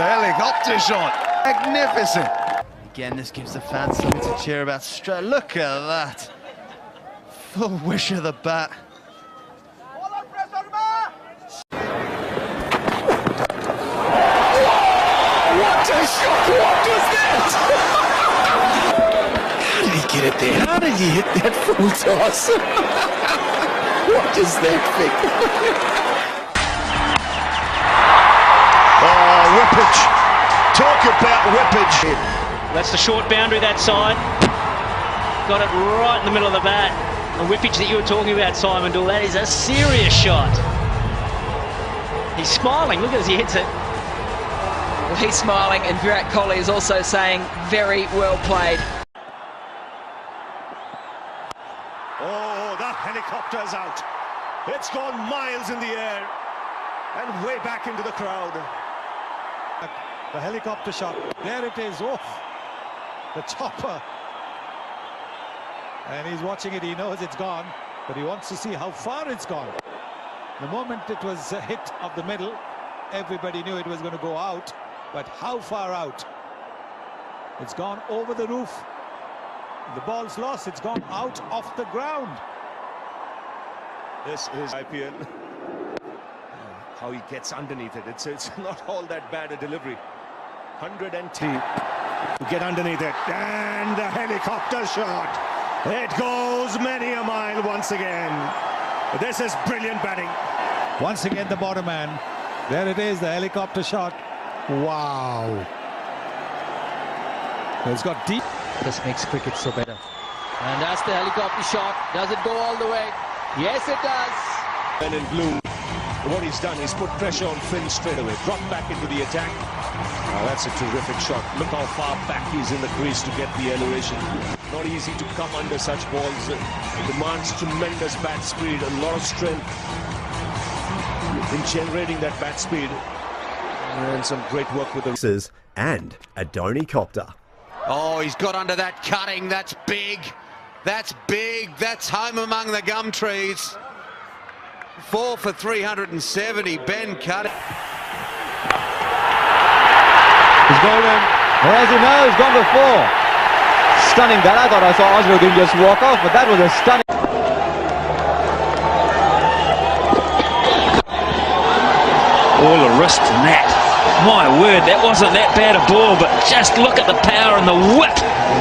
a helicopter shot. Magnificent. Again, this gives the fans something to cheer about. Look at that. Full wish of the bat. What a shot! What was that? How did he get it there? How did he hit that full toss? What is that thing? Oh, whippage. Talk about whippage. That's the short boundary that side. Got it right in the middle of the bat. The whippage that you were talking about, Simon Dool, that is a serious shot. He's smiling, look as he hits it. Well, he's smiling, and Virat Kohli is also saying, very well played. Oh, that helicopter's out. It's gone miles in the air and way back into the crowd. The helicopter shot, there it is, oh, the chopper. And he's watching it, he knows it's gone, but he wants to see how far it's gone. The moment it was a hit of the middle, everybody knew it was going to go out, but how far out? It's gone over the roof. The ball's lost, it's gone out off the ground. This is IPL. How he gets underneath it. It's not all that bad a delivery. 110 to get underneath it. And the helicopter shot. It goes many a mile once again. This is brilliant batting. Once again, the bottom man. There it is, the helicopter shot. Wow. It's got deep. This makes cricket so better. And that's the helicopter shot. Does it go all the way? Yes, it does. And in blue, what he's done is put pressure on Finn straight away. Drop back into the attack. Oh, that's a terrific shot. Look how far back he's in the crease to get the elevation. Not easy to come under such balls. It demands tremendous bat speed, a lot of strength in generating that bat speed. And some great work with the... And a Dhoni copter. Oh, he's got under that cutting. That's big. That's big. That's home among the gum trees. 4 for 370. Ben cutting. He's gone in. Well, as you know, he's gone before. Stunning that. I thought I saw Osborne just walk off, but that was a stunning. All the wrist and that. My word, that wasn't that bad a ball, but just look at the power and the whip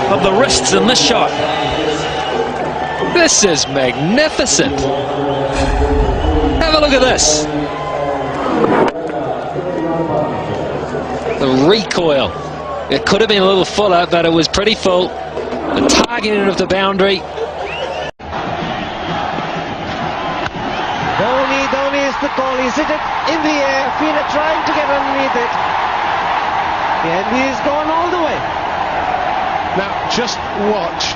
of the wrists in this shot. This is magnificent. Have a look at this. The recoil. It could have been a little fuller, but it was pretty full. The targeting of the boundary. Dhoni is the call. He's hit it in the air. Fina trying to get underneath it. And he's gone all the way. Now, just watch.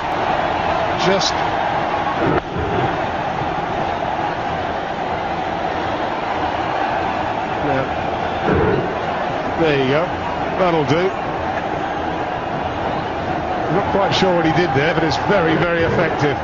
Just... Now, there you go. That'll do. I'm not quite sure what he did there, but it's very, very effective.